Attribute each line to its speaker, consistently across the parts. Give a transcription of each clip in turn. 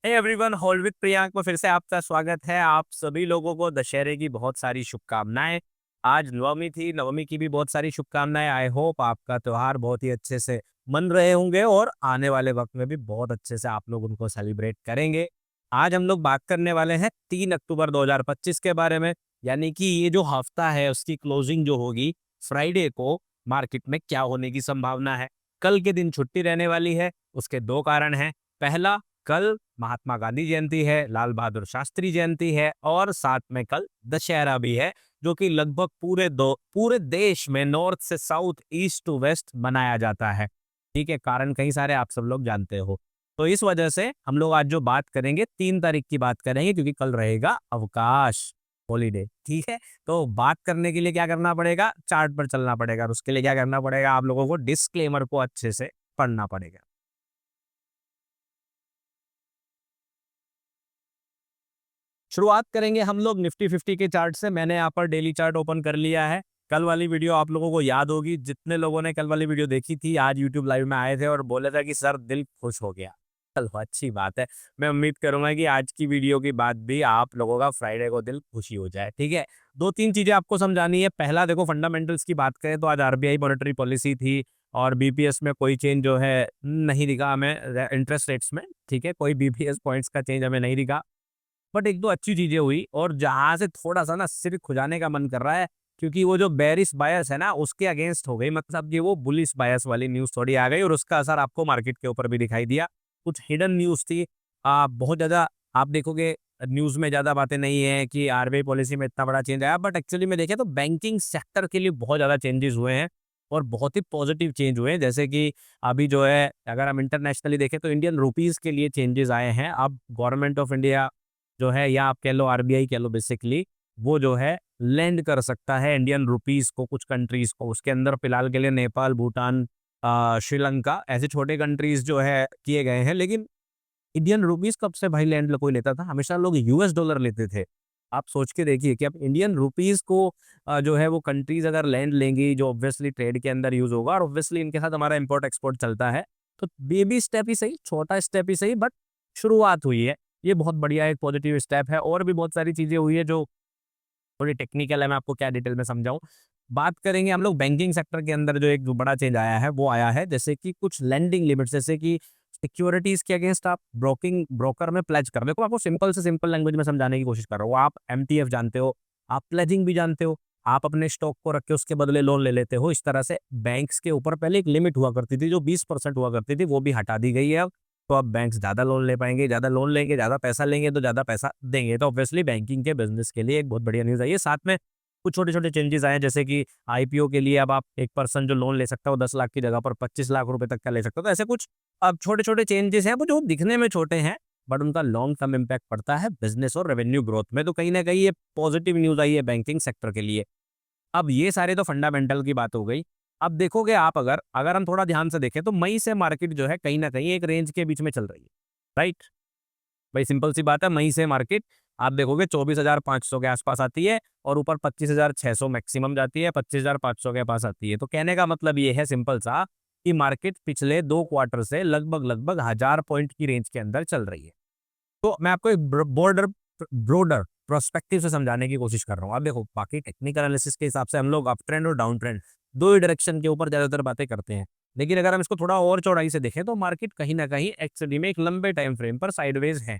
Speaker 1: हे everyone, हॉल with Priyank में फिर से आपका स्वागत है। आप सभी लोगों को दशहरे की बहुत सारी शुभकामनाएं। आज नवमी थी, नवमी की भी बहुत सारी शुभकामनाएं। आई होप आपका त्योहार बहुत ही अच्छे से मन रहे होंगे और आने वाले वक्त में भी बहुत अच्छे से आप लोग उनको सेलिब्रेट करेंगे। आज हम लोग बात करने वाले हैं 3 अक्टूबर 2025 के बारे में। यानी कि ये जो हफ्ता है उसकी क्लोजिंग जो होगी फ्राइडे को, मार्केट में क्या होने की संभावना है। कल के दिन छुट्टी रहने वाली है। उसके दो कारण हैं। पहला, कल महात्मा गांधी जयंती है, लाल बहादुर शास्त्री जयंती है और साथ में कल दशहरा भी है, जो कि लगभग पूरे देश में नॉर्थ से साउथ, ईस्ट टू वेस्ट मनाया जाता है। ठीक है, कारण कई सारे आप सब लोग जानते हो। तो इस वजह से हम लोग आज जो बात करेंगे 3 तारीख की बात करेंगे, क्योंकि कल रहेगा अवकाश, हॉलीडे। ठीक है, तो बात करने के लिए क्या करना पड़ेगा, चार्ट पर चलना पड़ेगा। और उसके लिए क्या करना पड़ेगा, आप लोगों को डिस्क्लेमर को अच्छे से पढ़ना पड़ेगा। शुरुआत करेंगे हम लोग निफ्टी 50 के चार्ट से। मैंने यहाँ पर डेली चार्ट ओपन कर लिया है। कल वाली वीडियो आप लोगों को याद होगी, जितने लोगों ने कल वाली वीडियो देखी थी, आज यूट्यूब लाइव में आए थे और बोले थे कि सर दिल खुश हो गया। चलो अच्छी बात है। मैं उम्मीद करूंगा कि आज की वीडियो के बाद भी आप लोगों का फ्राइडे को दिल खुशी हो जाए। ठीक है, दो तीन चीजें आपको समझानी है। पहला, देखो, फंडामेंटल्स की बात करें तो आज आरबीआई मॉनेटरी पॉलिसी थी और बीपीएस में कोई चेंज जो है नहीं दिखा हमें, इंटरेस्ट रेट्स में। ठीक है, कोई बीपीएस पॉइंट्स का चेंज हमें नहीं दिखा। बट एक दो अच्छी चीजें हुई और जहां से थोड़ा सा ना सिर खुजाने का मन कर रहा है, क्योंकि वो जो बेरिश बायस है ना उसके अगेंस्ट हो गई, मतलब कि वो बुलिश बायस वाली न्यूज थोड़ी आ गई और उसका असर आपको मार्केट के ऊपर भी दिखाई दिया। कुछ हिडन न्यूज थी। बहुत ज्यादा आप देखोगे न्यूज में ज्यादा बातें नहीं है कि आरबीआई पॉलिसी में इतना बड़ा चेंज आया, बट एक्चुअली में देखें तो बैंकिंग सेक्टर के लिए बहुत ज्यादा चेंजेस हुए हैं और बहुत ही पॉजिटिव चेंज हुए हैं। जैसे कि अभी जो है, अगर हम इंटरनेशनली देखें तो इंडियन रुपीज के लिए चेंजेस आए हैं। अब गवर्नमेंट ऑफ इंडिया जो है, या आप कह लो आरबीआई कह लो, बेसिकली वो जो है लेंड कर सकता है इंडियन रुपीस को कुछ कंट्रीज को। उसके अंदर फिलहाल के लिए नेपाल, भूटान, श्रीलंका, ऐसे छोटे कंट्रीज जो है किए गए हैं। लेकिन इंडियन रुपीस कब से भाई लैंड कोई लेता था? हमेशा लोग यूएस डॉलर लेते थे। आप सोच के देखिए कि अब इंडियन रुपीस को जो है वो कंट्रीज अगर लैंड लेंगी, जो ऑब्वियसली ट्रेड के अंदर यूज होगा और ऑब्वियसली इनके साथ हमारा इंपोर्ट एक्सपोर्ट चलता है, तो बेबी स्टेप ही सही, छोटा स्टेप ही सही, बट शुरुआत हुई है। ये बहुत बढ़िया एक पॉजिटिव स्टेप है। और भी बहुत सारी चीजें हुई है जो थोड़ी टेक्निकल है, मैं आपको क्या डिटेल में समझाऊं। बात करेंगे हम लोग बैंकिंग सेक्टर के अंदर, जो एक जो बड़ा चेंज आया है वो आया है, जैसे कि कुछ लेंडिंग लिमिट, जैसे कि सिक्योरिटीज के अगेंस्ट आप ब्रोकर में प्लेज कर। देखो, आपको सिंपल से सिंपल लैंग्वेज में समझाने की कोशिश कर रहा हूँ। आप एमटीएफ जानते हो, आप प्लेजिंग भी जानते हो। आप अपने स्टॉक को रख के उसके बदले लोन ले लेते हो। इस तरह से बैंक्स के ऊपर पहले एक लिमिट हुआ करती थी जो 20% हुआ करती थी, वो भी हटा दी गई है अब। तो अब बैंक्स ज़्यादा लोन ले पाएंगे, ज़्यादा लोन लेंगे, ज़्यादा पैसा लेंगे तो ज़्यादा पैसा देंगे। तो ऑब्वियसली बैंकिंग के बिजनेस के लिए एक बहुत बढ़िया न्यूज़ आई है। साथ में कुछ छोटे-छोटे चेंजेस आए हैं, जैसे कि आईपीओ के लिए अब आप एक पर्सन जो लोन ले सकता है वो 10 लाख की जगह पर 25 लाख रुपए तक का ले सकता है। तो ऐसे कुछ अब छोटे-छोटे चेंजेस हैं, वो जो दिखने में छोटे हैं, बट उनका लॉन्ग टर्म इम्पैक्ट पड़ता है बिज़नेस और रेवेन्यू ग्रोथ में। तो कहीं न कहीं ये पॉजिटिव न्यूज़ आई है बैंकिंग सेक्टर के लिए। अब ये सारे तो फंडामेंटल की बात हो गई। अब देखोगे आप, अगर अगर हम थोड़ा ध्यान से देखें तो मई से मार्केट जो है कहीं न कहीं एक रेंज के बीच में चल रही है, राइट? भाई सिंपल सी बात है, मई से मार्केट आप देखोगे 24,500 के आसपास आती है और ऊपर 25,600 मैक्सिमम जाती है, 25,500 के पास आती है। तो कहने का मतलब ये है सिंपल सा, कि मार्केट पिछले 2 क्वार्टर से लगभग 1000 पॉइंट की रेंज के अंदर चल रही है। तो मैं आपको एक ब्रॉडर ब्रॉडर पर्सपेक्टिव से समझाने की कोशिश कर रहा हूँ। अब देखो, बाकी टेक्निकल एनालिसिस के हिसाब से हम लोग अप ट्रेंड और डाउन ट्रेंड, दो ही डायरेक्शन के ऊपर ज्यादातर बातें करते हैं। लेकिन अगर हम इसको थोड़ा और चौड़ाई से देखें तो मार्केट कहीं ना कहीं एक्चुअली में एक लंबे टाइम फ्रेम पर साइडवेज है।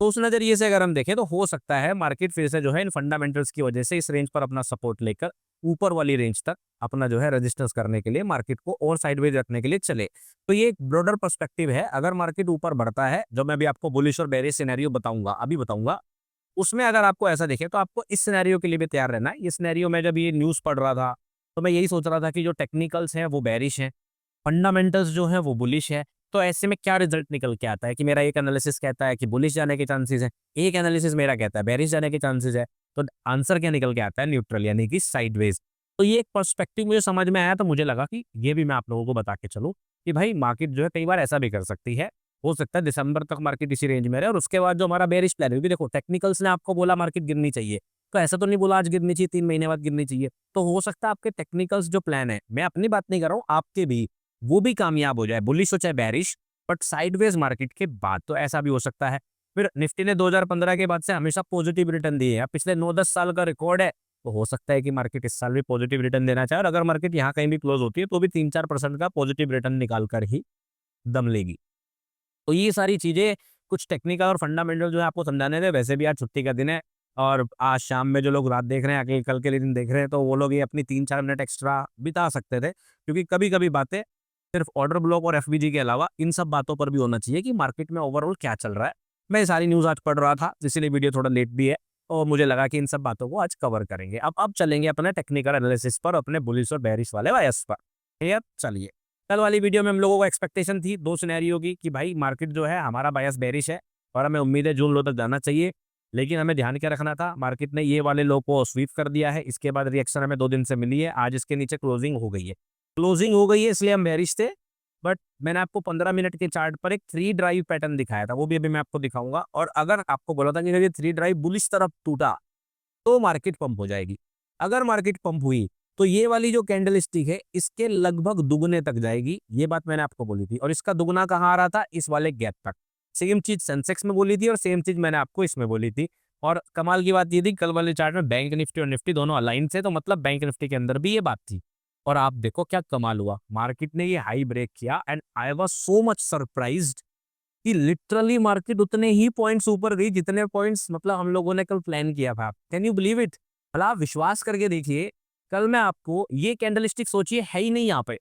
Speaker 1: तो उस नजरिए से अगर हम देखें तो हो सकता है मार्केट फिर से जो है इन फंडामेंटल्स की वजह से इस रेंज पर अपना सपोर्ट लेकर ऊपर वाली रेंज तक अपना जो है रेजिस्टेंस करने के लिए, मार्केट को और साइडवेज रखने के लिए चले। तो ये एक ब्रॉडर पर्सपेक्टिव है। अगर मार्केट ऊपर बढ़ता है, जो मैं भी आपको बुलिश और बेरिश सिनेरियो बताऊंगा, अभी बताऊंगा, उसमें अगर आपको ऐसा दिखे तो आपको इस सिनेरियो के लिए भी तैयार रहना है। ये सिनेरियो में जब ये न्यूज़ पढ़ रहा था तो मैं यही सोच रहा था कि जो टेक्निकल्स हैं वो बेरिश हैं, फंडामेंटल्स जो हैं वो बुलिश है। तो ऐसे में क्या रिजल्ट निकल के आता है कि मेरा एक एनालिसिस कहता है कि बुलिश जाने के चांसेस है, एक एनालिसिस मेरा कहता है बेरिश जाने के चांसेस है। तो आंसर क्या निकल के आता है? न्यूट्रल, यानी कि साइडवेज। तो ये एक पर्सपेक्टिव मुझे समझ में आया, तो मुझे लगा कि ये भी मैं आप लोगों को बता के चलूँ कि भाई मार्केट जो है कई बार ऐसा भी कर सकती है। हो सकता है दिसंबर तक मार्केट इसी रेंज में रहे और उसके बाद जो हमारा बेरिश प्लान है, क्योंकि देखो टेक्निकल्स ने आपको बोला मार्केट गिरनी चाहिए, तो ऐसा तो नहीं बोला आज गिरनी चाहिए, 3 महीने बाद गिरनी चाहिए। तो हो सकता है आपके टेक्निकल्स जो प्लान है, मैं अपनी बात नहीं कर रहा हूँ, आपके भी, वो भी कामयाब हो जाए, बुलिश हो चाहे बेरिश, बट साइडवेज मार्केट के बाद। तो ऐसा भी हो सकता है। फिर निफ्टी ने 2015 के बाद से हमेशा पॉजिटिव रिटर्न दिए हैं। अब पिछले 9-10 साल का रिकॉर्ड है, तो हो सकता है कि मार्केट इस साल भी पॉजिटिव रिटर्न देना चाहे, और अगर मार्केट यहाँ कहीं भी क्लोज होती है तो भी 3-4% का पॉजिटिव रिटर्न निकाल कर ही दम लेगी। तो ये सारी चीजें कुछ टेक्निकल और फंडामेंटल जो है आपको समझाने थे। वैसे भी आज छुट्टी का दिन है, और आज शाम में जो लोग रात देख रहे हैं, अगले कल के लिए दिन देख रहे हैं, तो वो लोग ये अपनी 3-4 मिनट एक्स्ट्रा बिता सकते थे, क्योंकि कभी कभी बातें सिर्फ ऑर्डर ब्लॉक और एफबीजी के अलावा इन सब बातों पर भी होना चाहिए कि मार्केट में ओवरऑल क्या चल रहा है। मैं ये सारी न्यूज़ आज पढ़ रहा था, इसीलिए वीडियो थोड़ा लेट भी है, और मुझे लगा कि इन सब बातों को आज कवर करेंगे। अब चलेंगे अपने टेक्निकल एनालिसिस पर, अपने बुलिश और बेरिश वाले वायस पर। क्लियर? चलिए, कल वाली वीडियो में हम लोगों को एक्सपेक्टेशन थी 2 सिनेरियो की, कि भाई मार्केट जो है हमारा बायस बेरिश है और हमें उम्मीद है जून लो तक जाना चाहिए। लेकिन हमें ध्यान क्या रखना था, मार्केट ने ये वाले लो को स्वीप कर दिया है, इसके बाद रिएक्शन हमें 2 दिन से मिली है, आज इसके नीचे क्लोजिंग हो गई है। क्लोजिंग हो गई है इसलिए हम बेरिश थे, बट मैंने आपको 15 मिनट के चार्ट पर एक 3 ड्राइव पैटर्न दिखाया था, वो भी अभी मैं आपको दिखाऊंगा। और अगर आपको बोला था कि अगर ये 3 ड्राइव बुलिश तरफ टूटा तो मार्केट पंप हो जाएगी। अगर मार्केट पंप हुई तो ये वाली जो कैंडल स्टिक है इसके लगभग दुगने तक जाएगी, ये बात मैंने आपको बोली थी। और इसका दुगना कहाँ आ रहा था? इस वाले गैप तक। सेम चीज सेंसेक्स में बोली थी और सेम चीज मैंने आपको इसमें बोली थी। और कमाल की बात ये थी, कल वाले चार्ट में बैंक निफ्टी और निफ्टी दोनों अलाइन थे, तो मतलब बैंक निफ्टी के अंदर भी ये बात थी। और आप देखो क्या कमाल हुआ, मार्केट ने ये हाई ब्रेक किया, and I was so much surprised कि लिटरली मार्केट उतने ही पॉइंट्स ऊपर गई जितने पॉइंट्स मतलब हम लोगों ने कल प्लान किया था। Can you believe it? मतलब आप विश्वास करके देखिए, कल मैं आपको ये कैंडलस्टिक सोचिए है ही नहीं यहाँ पे।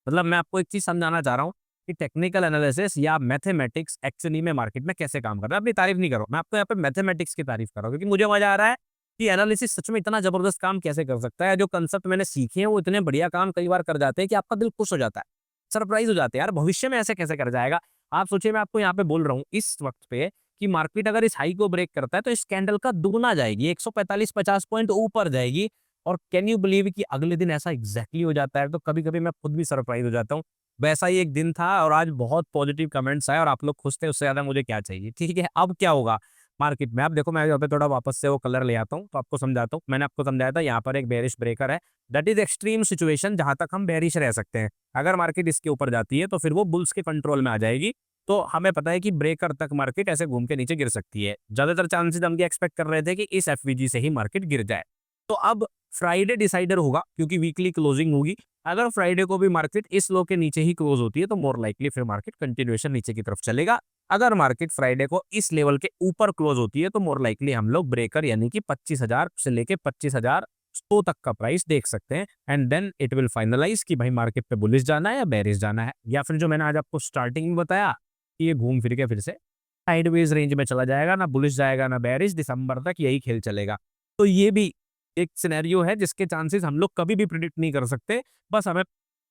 Speaker 1: मतलब मैं आपको एक चीज समझाना चाह रहा हूँ कि टेक्निकल एनालिसिस या मैथमेटिक्स एक्चुअली में मार्केट में कैसे काम कर रहा है। अपनी तारीफ नहीं करो, मैं आपको यहाँ पे मैथमेटिक्स की तारीफ कर रहा हूँ, क्योंकि मुझे मजा आ रहा है कि एनालिसिस सच में इतना जबरदस्त काम कैसे कर सकता है। जो कंसेप्ट मैंने सीखे हैं वो इतने बढ़िया काम कई बार कर जाते हैं कि आपका दिल खुश हो जाता है, सरप्राइज हो जाते हैं, यार भविष्य में ऐसे कैसे कर जाएगा। आप सोचिए, मैं आपको यहाँ पे बोल रहा हूँ इस वक्त पे कि मार्केट अगर इस हाई को ब्रेक करता है तो इस कैंडल का दुगना जाएगी, 145-50 पॉइंट ऊपर जाएगी। और कैन यू बिलीव कि अगले दिन ऐसा एग्जैक्टली हो जाता है। तो कभी कभी मैं खुद भी सरप्राइज हो जाता हूँ। वैसा ही एक दिन था, और आज बहुत पॉजिटिव कमेंट्स आए और आप लोग खुश थे, उससे ज्यादा मुझे क्या चाहिए। ठीक है, अब क्या होगा मार्केट में? आप देखो, मैं यहाँ पे थोड़ा वापस से वो कलर ले आता हूँ तो आपको समझाता हूँ। मैंने आपको समझाया था यहाँ पर एक बेरिश ब्रेकर है, दैट इज एक्सट्रीम सिचुएशन जहां तक हम बेरिश रह सकते हैं। अगर मार्केट इसके ऊपर जाती है तो फिर वो बुल्स के कंट्रोल में आ जाएगी। तो हमें पता है कि ब्रेकर तक मार्केट ऐसे घूम के नीचे गिर सकती है। ज्यादातर चांसेस हम ये एक्सपेक्ट कर रहे थे कि इस एफवीजी से ही मार्केट गिर जाए। तो अब फ्राइडे डिसाइडर होगा, क्योंकि वीकली क्लोजिंग होगी। अगर फ्राइडे को भी मार्केट इस लो के नीचे ही क्लोज होती है तो मोर लाइकली फिर मार्केट कंटिन्यूएशन नीचे की तरफ चलेगा। अगर मार्केट फ्राइडे को इस लेवल के ऊपर क्लोज होती है तो मोर लाइकली हम लोग ब्रेकर यानी कि 25,000 से लेके 25,100 तक का प्राइस देख सकते हैं। And then it will finalise कि भाई मार्केट पे बुलिश जाना है या बेरिश जाना है, या फिर जो मैंने आज आपको स्टार्टिंग में बताया कि ये घूम फिर के फिर से साइडवेज रेंज में चला जाएगा, ना बुलिश जाएगा ना बेरिश, दिसंबर तक यही खेल चलेगा। तो ये भी एक सिनेरियो है जिसके चांसेस हम लोग कभी भी प्रिडिक्ट नहीं कर सकते। बस हमें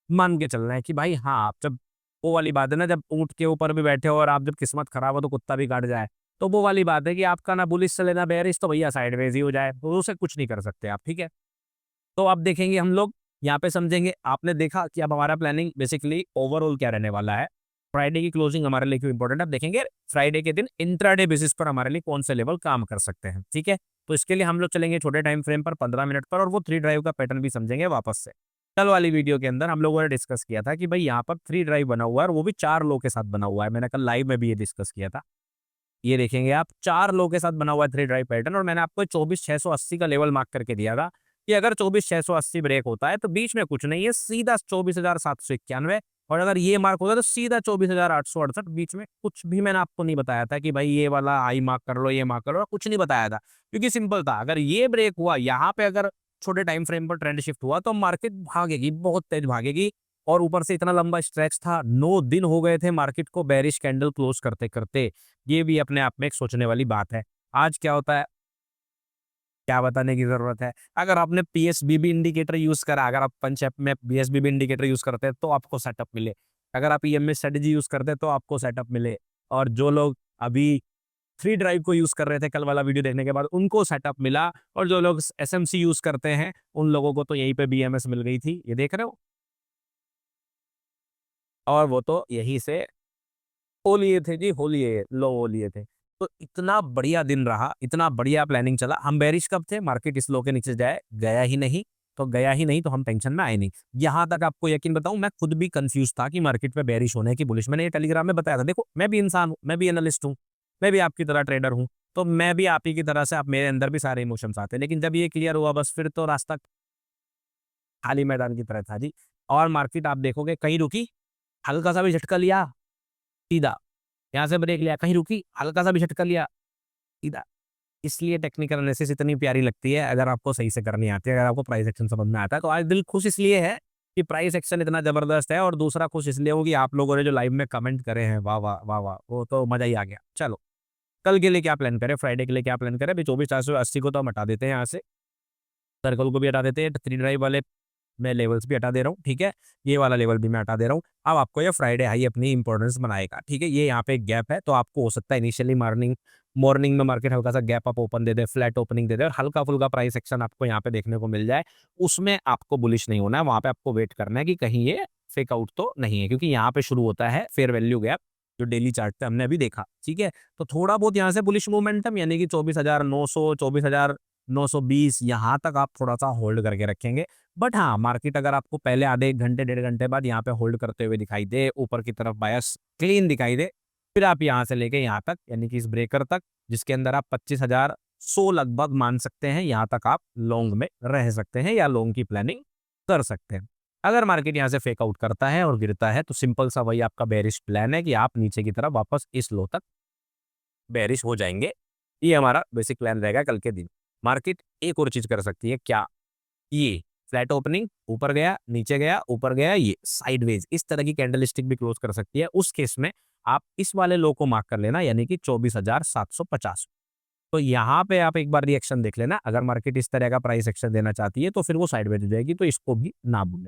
Speaker 1: मान के चलना है कि भाई हाँ, आप जब वो वाली बात है ना, जब ऊंट के ऊपर भी बैठे हो और आप जब किस्मत खराब हो तो कुत्ता भी काट जाए, तो वो वाली बात है कि आपका ना बुलिश चले ना बेरिश, तो भैया साइडवेज ही हो जाए, तो उसे कुछ नहीं कर सकते आप। ठीक है, तो अब देखेंगे हम लोग यहाँ पे, समझेंगे। आपने देखा कि अब हमारा प्लानिंग बेसिकली ओवरऑल क्या रहने वाला है। फ्राइडे की क्लोजिंग हमारे लिए क्यों इंपॉर्टेंट है, अब देखेंगे फ्राइडे के दिन इंट्राडे बेसिस पर हमारे लिए कौन से लेवल काम कर सकते हैं। ठीक है, तो इसके लिए हम लोग चलेंगे छोटे टाइम फ्रेम पर 15 मिनट पर, और वो 3 ड्राइव का पैटर्न भी समझेंगे वापस से। कल वाली वीडियो के अंदर हम लोगों ने डिस्कस किया था कि भाई यहाँ पर 3 ड्राइव बना हुआ है, और वो भी 4 लो के साथ बना हुआ है। मैंने कल लाइव में भी ये डिस्कस किया था। ये देखेंगे आप, 4 लो के साथ बना हुआ है 3 ड्राइव पैटर्न, और मैंने आपको 24,680 का लेवल मार्क करके दिया था कि अगर 24,680 ब्रेक होता है तो बीच में कुछ नहीं है, सीधा 24,791। और अगर ये मार्क होता है तो सीधा 24,868। बीच में कुछ भी मैंने आपको नहीं बताया था कि भाई ये वाला आई मार्क कर लो, ये मार्क कर लो, कुछ नहीं बताया था, क्योंकि सिंपल था। अगर ये ब्रेक हुआ यहाँ पे, अगर छोटे टाइम फ्रेम पर ट्रेंड शिफ्ट हुआ तो मार्केट भागेगी, बहुत तेज भागेगी। और ऊपर से इतना लंबा स्ट्रेच था, 9 दिन हो गए थे मार्केट को बेरिश कैंडल क्लोज करते करते। ये भी अपने आप में एक सोचने वाली बात है। आज क्या होता है क्या बताने की जरूरत है। अगर आपने पीएसबीबी इंडिकेटर यूज करा, अगर आप पंचैप में पीएसबीबी इंडिकेटर यूज करते हैं तो आपको सेटअप मिले, अगर आप ईएमए स्ट्रेटेजी यूज करते हैं तो आपको सेटअप मिले, और जो लोग अभी 3 ड्राइव को यूज कर रहे थे कल वाला वीडियो देखने के बाद उनको सेटअप मिला, और जो लोग एसएमसी यूज करते हैं उन लोगों को तो यहीं पे बीएमएस मिल गई थी, ये देख रहे हो। और वो तो यहीं से हो लिए थे जी, हो लिए, लो हो लिए थे। तो इतना बढ़िया दिन रहा, इतना बढ़िया प्लानिंग चला। हम बेरिश कब थे, मार्केट इस लो के नीचे जाए, गया ही नहीं, तो गया ही नहीं तो हम टेंशन में आए नहीं। यहाँ तक आपको यकीन बताऊं, मैं खुद भी कंफ्यूज था कि मार्केट में बेरिश होने की बुलिश। मैंने ये टेलीग्राम में बताया था, देखो मैं भी इंसान हूं, मैं भी एनालिस्ट हूं। मैं भी आपकी तरह ट्रेडर हूँ, तो मैं भी आप ही की तरह से, आप मेरे अंदर भी सारे इमोशंस आते हैं। लेकिन जब ये क्लियर हुआ बस फिर तो रास्ता खाली मैदान की तरह था जी। और मार्केट आप देखोगे कहीं रुकी, हल्का सा भी झटका लिया, सीधा यहाँ से ब्रेक लिया, कहीं रुकी, हल्का सा भी झटका लिया, सीधा। इसलिए टेक्निकल एनालिसिस इतनी प्यारी लगती है अगर आपको सही से करनी आती है, अगर आपको प्राइस एक्शन समझ में आता है। तो आज दिल खुश इसलिए है कि प्राइस एक्शन इतना जबरदस्त है, और दूसरा खुश इसलिए हो कि आप लोगों ने जो लाइव में कमेंट करे हैं, वाह वाह वाह वाह, वो तो मजा ही आ गया। चलो, कल के लिए क्या प्लान करें, फ्राइडे के लिए क्या प्लान करें? अभी 24,480 को तो हम हटा देते हैं यहाँ से, सर्कल को भी हटा देते हैं, 3 ड्राइव वाले मैं लेवल्स भी हटा दे रहा हूँ, ठीक है? ये वाला लेवल भी मैं हटा दे रहा हूँ। अब आपको ये फ्राइडे हाई अपनी इंपॉर्टेंस बनाएगा, ठीक है? ये यहाँ पे एक गैप है, तो आपको हो सकता है इनिशियली मॉर्निंग मॉर्निंग में मार्केट हल्का सा गैप अप ओपन दे दे, फ्लैट ओपनिंग दे दे, और हल्का-फुल्का प्राइस एक्शन आपको यहाँ पे देखने को मिल जाए। उसमें आपको बुलिश नहीं होना है, वहाँ पे आपको वेट करना है कि कहीं ये फेक आउट तो नहीं है, क्योंकि यहाँ पे शुरू होता है फेयर वैल्यू गैप, जो डेली चार्ट पे हमने अभी देखा, ठीक है? तो थोड़ा बहुत यहाँ से बुलिश मोमेंटम, यानी कि 24,900, 24,920 यहाँ तक आप थोड़ा-सा होल्ड करके रखेंगे। बट हाँ, मार्केट अगर आपको पहले आधे 1 घंटे, डेढ़ घंटे बाद यहाँ पे होल्ड करते हुए दिखाई दे, ऊपर की तरफ बायस क्लीन दिखाई दे, फिर आप यहाँ से लेके यहाँ तक, यानी कि इस ब्रेकर तक, जिसके अंदर आप 25,100 लगभग मान सकते हैं, यहाँ तक आप लॉन्ग में रह सकते हैं या लॉन्ग की प्लानिंग कर सकते हैं। अगर मार्केट यहाँ से फेक आउट करता है और गिरता है, तो सिंपल सा वही आपका बेरिश प्लान है कि आप नीचे की तरफ वापस इस लो तक बेरिश हो जाएंगे। ये हमारा बेसिक प्लान रहेगा कल के दिन। मार्केट एक और चीज कर सकती है, क्या? ये फ्लैट ओपनिंग, ऊपर गया, नीचे गया, ऊपर गया, ये साइडवेज इस तरह की कैंडलस्टिक भी क्लोज कर सकती है। उस केस में आप इस वाले लो को मार्क कर लेना, यानी कि 24,750। तो यहाँ पे आप एक बार रिएक्शन देख लेना, अगर मार्केट इस तरह का प्राइस एक्शन देना चाहती है तो फिर वो साइडवेज हो जाएगी, तो इसको भी ना भूलें।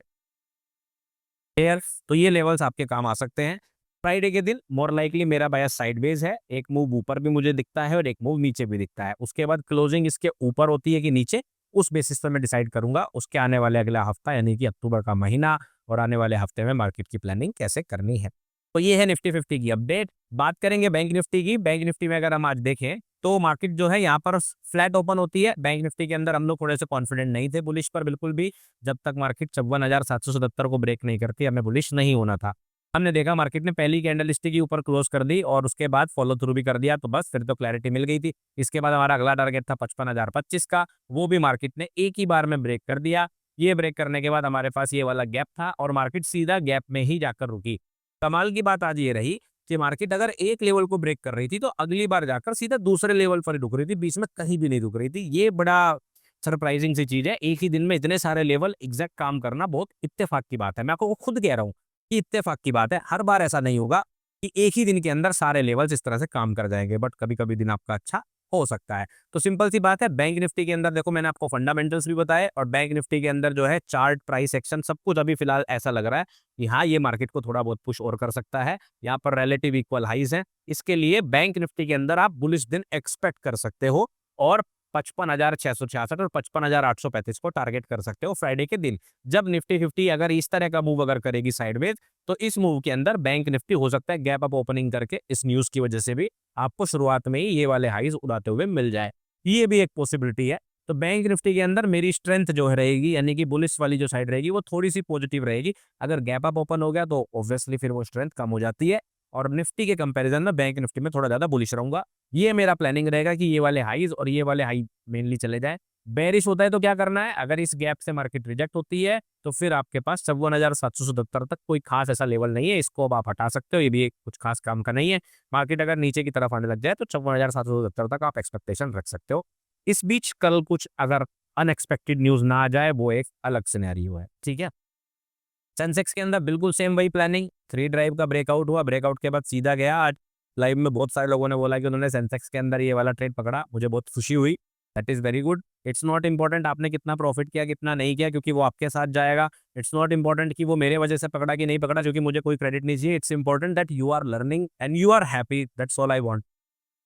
Speaker 1: क्लियर? तो ये लेवल्स आपके काम आ सकते हैं। फ्राइडे के दिन मोर लाइकली मेरा बायस साइडवेज है, एक मूव ऊपर भी मुझे दिखता है और एक मूव नीचे भी दिखता है। उसके बाद क्लोजिंग इसके ऊपर होती है कि नीचे, उस बेसिस पर मैं डिसाइड करूंगा उसके आने वाले अगला हफ्ता, यानी कि अक्टूबर का महीना, और आने वाले हफ्ते में मार्केट की प्लानिंग कैसे करनी है। तो ये है निफ्टी 50 की अपडेट। बात करेंगे बैंक निफ्टी की। बैंक निफ्टी में अगर हम आज देखें तो मार्केट जो है यहाँ पर फ्लैट ओपन होती है। बैंक निफ्टी के अंदर हम लोग थोड़े से कॉन्फिडेंट नहीं थे बुलिश पर, बिल्कुल भी। जब तक मार्केट 54,777 को ब्रेक नहीं करती, हमें बुलिश नहीं होना था। हमने देखा मार्केट ने पहली कैंडलस्टिक के ऊपर क्लोज कर दी और उसके बाद फॉलो थ्रू भी कर दिया, तो बस फिर तो क्लैरिटी मिल गई थी। इसके बाद हमारा अगला टारगेट था 55,025 का, वो भी मार्केट ने एक ही बार में ब्रेक कर दिया। ये ब्रेक करने के बाद हमारे पास ये वाला गैप था और मार्केट सीधा गैप में ही जाकर रुकी। कमाल की बात आज ये रही कि मार्केट अगर एक लेवल को ब्रेक कर रही थी तो अगली बार जाकर सीधा दूसरे लेवल पर ही रुक रही थी, बीच में कहीं भी नहीं रुक रही थी। ये बड़ा सरप्राइजिंग सी चीज है, एक ही दिन में इतने सारे लेवल एग्जैक्ट काम करना बहुत इत्तेफाक की बात है। मैं आपको खुद कह रहा हूँ कि इत्तेफाक की बात है, हर बार ऐसा नहीं होगा कि एक ही दिन के अंदर सारे लेवल्स इस तरह से काम कर जाएंगे, बट कभी कभी दिन आपका अच्छा हो सकता है। तो सिंपल सी बात है, बैंक निफ्टी के अंदर देखो, मैंने आपको फंडामेंटल्स भी बताए, और बैंक निफ्टी के अंदर जो है चार्ट, प्राइस एक्शन, सब कुछ अभी फिलहाल ऐसा लग रहा है कि हाँ, ये मार्केट को थोड़ा बहुत पुश और कर सकता है। यहाँ पर रिलेटिव इक्वल हाइज है, इसके लिए बैंक निफ्टी के अंदर आप बुलिश दिन एक्सपेक्ट कर सकते हो, और 55,666 और 55,835 को टारगेट कर सकते हो फ्राइडे के दिन। जब निफ्टी 50 अगर इस तरह का मूव अगर करेगी साइडवेज, तो इस मूव के अंदर बैंक निफ्टी हो सकता है गैप अप ओपनिंग करके इस न्यूज की वजह से भी आपको शुरुआत में ही ये वाले हाइज उड़ाते हुए मिल जाए। ये भी एक पॉसिबिलिटी है। तो बैंक निफ्टी के अंदर मेरी स्ट्रेंथ जो है रहेगी, यानी कि बुलिश वाली जो साइड रहेगी, वो थोड़ी सी पॉजिटिव रहेगी। अगर गैप अप ओपन हो गया तो ऑब्वियसली फिर वो स्ट्रेंथ कम हो जाती है, और निफ्टी के कंपैरिजन में बैंक निफ्टी में थोड़ा ज्यादा बुलिश रहूंगा। ये मेरा प्लानिंग रहेगा कि ये वाले हाइज और ये वाले हाई मेनली चले जाए। बेरिश होता है तो क्या करना है, अगर इस गैप से मार्केट रिजेक्ट होती है तो फिर आपके पास 54,777 तक कोई खास ऐसा लेवल नहीं है, इसको अब आप हटा सकते हो, ये भी कुछ खास काम का नहीं है। मार्केट अगर नीचे की तरफ आने लग जाए तो 54,777 तक आप एक्सपेक्टेशन रख सकते हो। इस बीच कल कुछ अगर अनएक्सपेक्टेड न्यूज ना आ जाए, वो एक अलग सिनेरियो है, ठीक है। सेंसेक्स के अंदर बिल्कुल सेम वही प्लानिंग, 3 ड्राइव का ब्रेकआउट हुआ, ब्रेकआउट के बाद सीधा गया। आज लाइव में बहुत सारे लोगों ने बोला कि उन्होंने सेंसेक्स के अंदर ये वाला ट्रेड पकड़ा, मुझे बहुत खुशी हुई। That is very good. It's not important आपने कितना प्रॉफिट किया, कितना नहीं किया, क्योंकि वो आपके साथ जाएगा। इट्स नॉट इंपॉर्टेंट कि वो मेरे वजह से पकड़ा कि नहीं पकड़ा, क्योंकि मुझे कोई क्रेडिट नहीं चाहिए। It's important that you are learning and you are happy, that's all I want.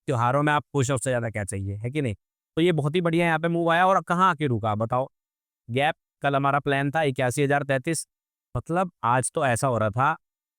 Speaker 1: त्योहारों में आप खुश हो, उससे ज्यादा क्या चाहिए, है कि नहीं? तो ये बहुत ही बढ़िया यहाँ पे मूव आया, और कहाँ आके रुका बताओ? गैप। कल हमारा प्लान था 81,033, मतलब आज तो ऐसा हो रहा था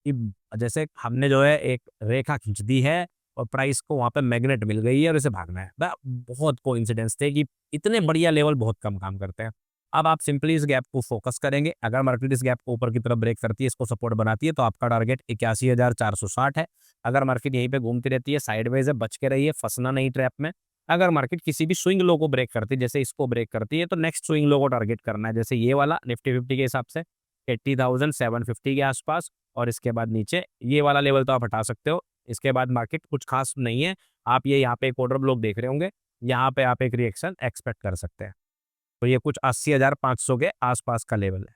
Speaker 1: कि जैसे हमने जो है एक रेखा खींच दी है और प्राइस को वहां पे मैग्नेट मिल गई है और इसे भागना है। बहुत कोइंसिडेंस थे कि इतने बढ़िया लेवल बहुत कम काम करते हैं। अब आप सिंपली इस गैप को फोकस करेंगे। अगर मार्केट इस गैप को ऊपर की तरफ ब्रेक करती है, इसको सपोर्ट बनाती है, तो आपका टारगेट 81,460 है। अगर मार्केट यहीं पे घूमती रहती है, साइडवेज है, बच के रहिए, फंसना नहीं ट्रैप में। अगर मार्केट किसी भी स्विंग लो को ब्रेक करती है, जैसे इसको ब्रेक करती है, तो नेक्स्ट स्विंग लो को टारगेट करना है, जैसे ये वाला निफ्टी 50 के हिसाब से 80,750 के आसपास, और इसके बाद नीचे ये वाला लेवल तो आप हटा सकते हो। इसके बाद मार्केट कुछ खास नहीं है, आप ये यहाँ पे एक ऑर्डर ब्लॉक देख रहे होंगे, यहाँ पे आप एक रिएक्शन एक्सपेक्ट कर सकते हैं। तो ये कुछ 80,500 के आसपास का लेवल है।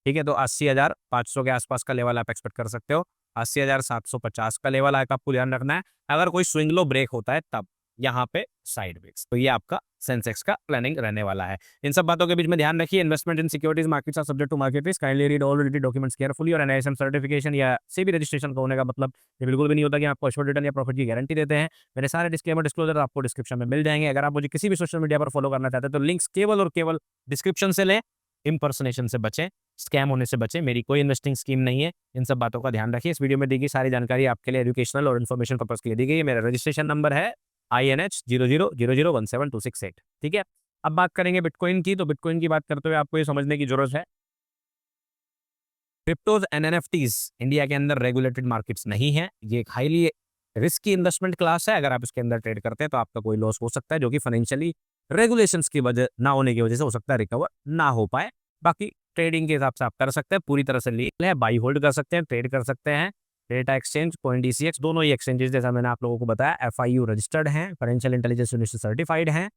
Speaker 1: ठीक है, तो 80,500 के आसपास का लेवल आप एक्सपेक्ट कर सकते हो। 80,750 का लेवल आपको ध्यान रखना है। अगर कोई स्विंग लो ब्रेक होता है तब यहाँ पे साइडवेज, तो ये आपका सेंसेक्स का प्लानिंग रहने वाला है। इन सब बातों के बीच में ध्यान रखिए, investment in securities markets are subject to market risk. Kindly read all related documents carefully. और एनआईएसएम सर्टिफिकेशन या सेबी रजिस्ट्रेशन का होने का मतलब ये बिल्कुल भी नहीं होता कि आपको एश्योर्ड रिटर्न या प्रॉफिट की गारंटी देते हैं। मेरे सारे डिस्क्लेमर डिस्क्लोजर आपको डिस्क्रिप्शन में मिल जाएंगे। अगर आप मुझे किसी भी सोशल मीडिया पर फॉलो करना चाहते हैं तो लिंक्स केवल और केवल डिस्क्रिप्शन से लें। इंपर्सनेशन से बचें, स्कैम होने से बचें। मेरी कोई इन्वेस्टिंग स्कीम नहीं है, इन सब बातों का ध्यान रखिए। इस वीडियो में दी गई सारी जानकारी आपके लिए एजुकेशनल और इन्फॉर्मेशन पर्पस के लिए दी गई है। मेरा रजिस्ट्रेशन नंबर है INH0000172668। ठीक है, अब बात करेंगे बिटकॉइन की। तो बिटकॉइन की बात करते हुए आपको ये समझने की जरूरत है, क्रिप्टोज एंड एनएफटीज इंडिया के अंदर रेगुलेटेड मार्केट्स नहीं है। ये एक हाईली रिस्की इन्वेस्टमेंट क्लास है। अगर आप इसके अंदर ट्रेड करते हैं तो आपका कोई लॉस हो सकता है, जो कि फाइनेंशियली रेगुलेशंस की वजह ना होने की वजह से हो सकता है रिकवर ना हो पाए। बाकी ट्रेडिंग के हिसाब से आप कर सकते हैं, पूरी तरह से लीगल है, बाई होल्ड कर सकते हैं, ट्रेड कर सकते हैं। डेटा एक्सचेंज, CoinDCX, दोनों ही एक्सचेंजेस जैसा मैंने आप लोगों को बताया FIU रजिस्टर्ड हैं, फाइनेंशियल इंटेलिजेंस यूनिट से सर्टिफाइड हैं,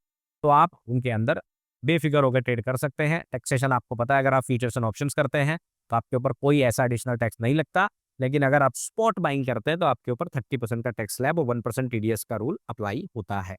Speaker 1: तो आप उनके अंदर बेफिक्र होकर ट्रेड कर सकते हैं। टैक्सेशन आपको पता है, अगर आप फीचर्स एंड ऑप्शंस करते हैं तो आपके ऊपर कोई ऐसा एडिशनल टैक्स नहीं लगता। लेकिन अगर आप स्पॉट बाइंग करते हैं तो आपके ऊपर 30% का टैक्स स्लैब और 1% TDS का रूल अप्लाई होता है।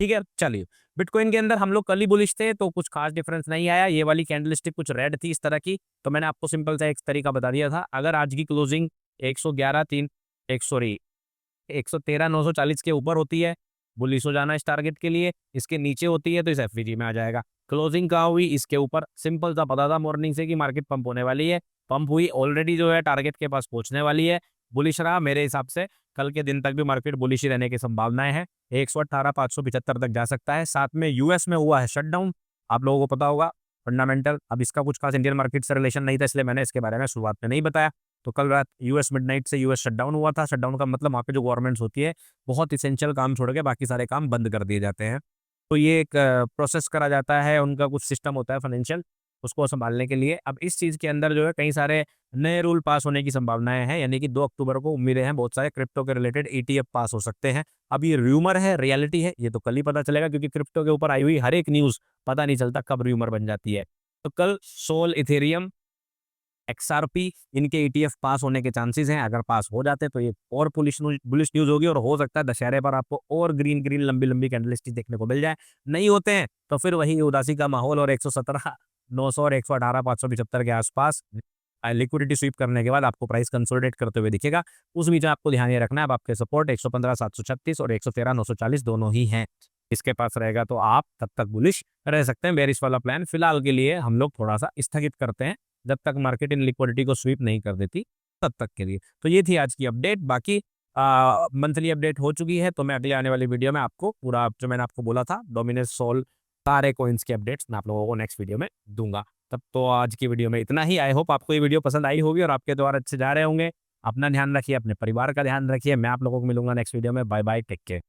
Speaker 1: ठीक है, चलिए बिटकॉइन के अंदर हम लोग कल ही बुलिश थे तो कुछ खास डिफरेंस नहीं आया। ये वाली कैंडलस्टिक कुछ रेड थी इस तरह की, तो मैंने आपको सिंपल सा एक तरीका बता दिया था। अगर आज की क्लोजिंग 113,940 के ऊपर होती है, बुलिश हो जाना इस टारगेट के लिए। इसके नीचे होती है तो इस एफवीजी में आ जाएगा। क्लोजिंग कहाँ हुई, इसके ऊपर, सिंपल सा पता था मॉर्निंग से कि मार्केट पंप होने वाली है। पंप हुई, ऑलरेडी जो है टारगेट के पास पहुंचने वाली है। बुलिश रहा, मेरे हिसाब से कल के दिन तक भी मार्केट बुलिश ही रहने की संभावनाएं हैं। 118,575 तक जा सकता है। साथ में यूएस में हुआ है शटडाउन, आप लोगों को पता होगा, फंडामेंटल। अब इसका कुछ खास इंडियन मार्केट से रिलेशन नहीं था, इसलिए मैंने इसके बारे में शुरुआत में नहीं बताया। तो कल रात यूएस मिडनाइट से यूएस शटडाउन हुआ था। शटडाउन का मतलब वहाँ पे जो गवर्नमेंट्स होती है, बहुत इसेंशियल काम छोड़ के बाकी सारे काम बंद कर दिए जाते हैं। तो ये एक प्रोसेस करा जाता है, उनका कुछ सिस्टम होता है फाइनेंशियल, उसको संभालने के लिए। अब इस चीज़ के अंदर जो है कई सारे नए रूल पास होने की संभावनाएं हैं, यानी कि 2 अक्टूबर को उम्मीदें हैं बहुत सारे क्रिप्टो के रिलेटेड ETF पास हो सकते हैं। अब ये र्यूमर है, रियलिटी है, ये तो कल ही पता चलेगा, क्योंकि क्रिप्टो के ऊपर आई हुई हर एक न्यूज़ पता नहीं चलता कब र्यूमर बन जाती है। तो कल सोल, इथेरियम, XRP, इनके ETF पास होने के चांसेस हैं। अगर पास हो जाते हैं तो ये और बुलिश न्यूज़ होगी, और हो सकता है दशहरे पर आपको और ग्रीन ग्रीन लंबी लंबी कैंडलस्टिक देखने को मिल जाए। नहीं होते हैं तो फिर वही उदासी का माहौल, और 117,900 और 118,575 के आसपास लिक्विडिटी स्वीप करने के बाद आपको प्राइस कंसोलिडेट करते हुए दिखेगा। उस बीच आपको ध्यान ये रखना है, अब आपके सपोर्ट 115,736 और 113,940 दोनों ही हैं। इसके पास रहेगा तो आप तब तक बुलिश रह सकते हैं। बेरिश वाला प्लान फिलहाल के लिए हम लोग थोड़ा सा स्थगित करते हैं, जब तक मार्केट इन लिक्विडिटी को स्वीप नहीं कर देती तब तक के लिए। तो ये थी आज की अपडेट। बाकी मंथली अपडेट हो चुकी है, तो मैं अगले आने वाली वीडियो में आपको पूरा जो मैंने आपको बोला था डोमिनेंस, सोल, सारे कॉइन्स के अपडेट्स मैं आप लोगों को नेक्स्ट वीडियो में दूंगा। तब तो आज की वीडियो में इतना ही। आई होप आपको ये वीडियो पसंद आई होगी और आपके द्वारा अच्छे जा रहे होंगे। अपना ध्यान रखिए, अपने परिवार का ध्यान रखिए। मैं आप लोगों को मिलूंगा नेक्स्ट वीडियो में। Bye bye, take care.